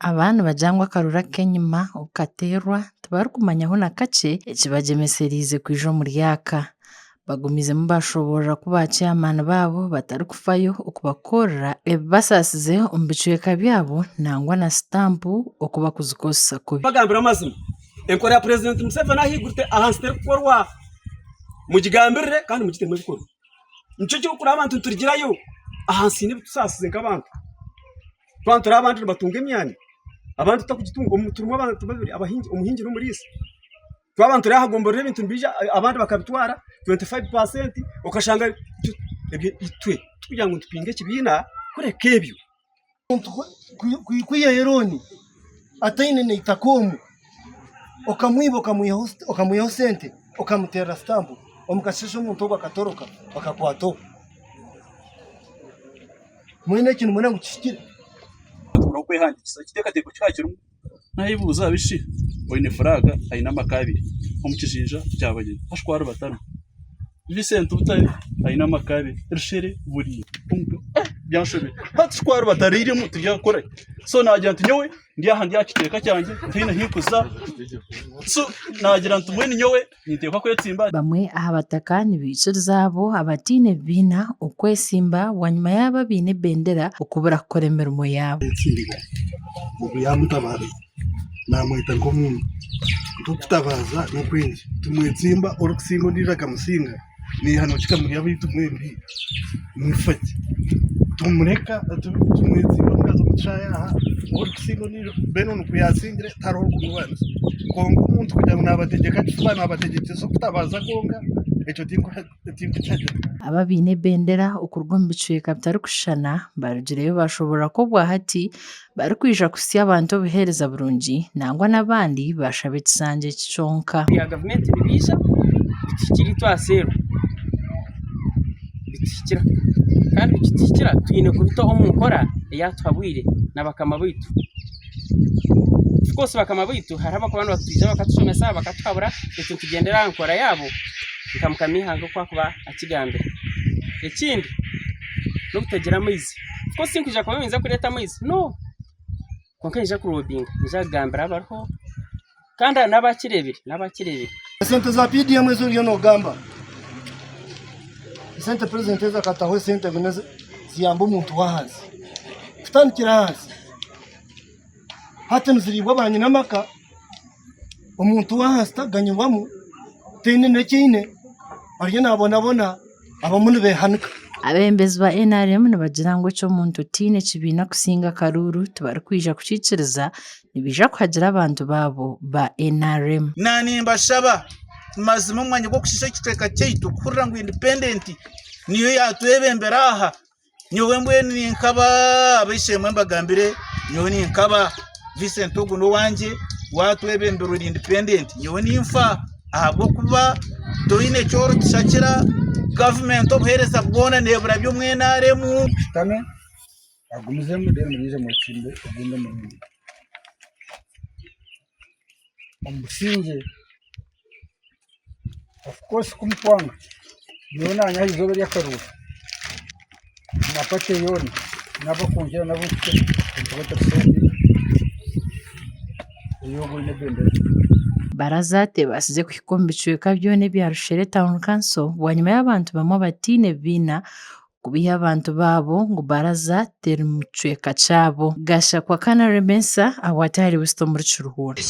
Abaana bajangwa akarura k'enyima okateerwa tibarikumanya na kakye ekibagyemeseriize kwija omuri aka. Bagumizemu bashoborora kuba chairman baabo batarikufayo okubakorera ebibasaasize omu bicweka byabo nangwa na stampu okubakuzikozesa kubi. Bagambira amazima enkora ya President Museveni ahigurite ahansi terikukorwa mugigambirire kandi mugitemu ebikorwa. Nicyo cyokuri abantu turigirayo ahansi n'ebitusaasize nk'abantu. Twantu turi abantu batunga emyanya. Abantu takugitunga turimo abantu babiri abahingi umuhingi n'umurisi. Twabantu turi ahagomborera ibintu mbija abandi bakabitwara 25% ukashanga itwe tukugira ngo tupinge kibina kureka ebyo. Kwiya heroni ataine ne itakomu okamwiba okamuyaho sente okamutera stampu omukashesho omuntu bakatoroka bakakwato mwene kintu mwana gukishikira urokwehangisa kiteekateko kyakirimu nayibuuza bishi oine furaga aine amakabiri omukijinja kyabageni ashwara batano Vicente Butare aine amakabiri rishere buri punto byanshobye batshwara batarire mu tujyakora so nagira nti nyowe ndi aha ndyakiteka cyanjye ntine hikuza so nagira nti mwene nyowe niteka kwetsimba. Bamwe aha bataka nibiciriza abo abatiine biina okwesimba wanyuma y'aba biine bendera okubura kukora emirimo yabo. Ubu yamutabara namwita nk'omuntu tukutabaza n'okwingi tumwetsimba orukusinga ondira kamusinga nihano kikamuri abitu mwembi mwifaki tumureka tumwetsimba mukaza mucaya aha orukusinga ondira beno nukuyasingire taro kumwanza kongo umuntu kugira ngo nabategeka kifana abategetse so kutabaza konga ekyo tinko cyaje. Aba biine bendera okurwa omu bicweka bitarikushushana barugireyo bashobora kobwa hati barikwija kusya abantu obuheereza burungi nangwa n'abandi bashaba ekisanja kyonka. Ya gavumenti nibija bitikiri twaseero bitikira kandi bitikira twine kubita omu nkora eyatuhabwire n'abakama baitu. Kose bakama baitu haraba kubantu batwija bakatushomesa bakatuhabura ekyo tugendera nkora yabo nkamukamihango kwa kuba akigambira. Ekindi no kutagira amaizi kose sinkija kuba binza kureta amaizi no konka nija kurobinga nija gambira abariho kandi n'abakirebire sente za PDM ezo ryo no gamba sente president eza kataho sente guneze ziyamba umuntu wahansi kutandikira hansi hati nziribwa banye namaka umuntu wahansi taganywamu tene nekine ariyo nabona abamunu behanika. Abembezi ba NRM nibagira ngu ekyo omuntu tiine kibiina kusinga karuru tibarikwija kukikiriza nibija kuhagira abantu baabo ba NRM. Nanimbashaba mazima omwanya gw'okushisha ekicweka kyaitu kuhurira ngu independent niyo yatwebembera aha nyowe mbwenu ninkaba abaishemwe mbagambire nyowe ninkaba Vincent Oguno wanje watwebembera independent nyowe nimfa ahabwokuba toine kyoro kishakira government obuheereza bwona nebura by'omwene aremu tame agumizemu dero murize mu kimbe ogunda mu omusinge of course kumkwanga yona nya izobe ry'akaruhu napate yona nabakongera nabuke kutotasendi yogo ne bendera. Baraza tebasize kuhika omu bicweka byona ebya Rushere Town Council wanyuma y'abantu bamwe batiine biina kubiha abantu baabo ngu baraza teri mu kicweka kyabo. Gashakwa Kana Remesa awatari Wisdom muri Kiruhura.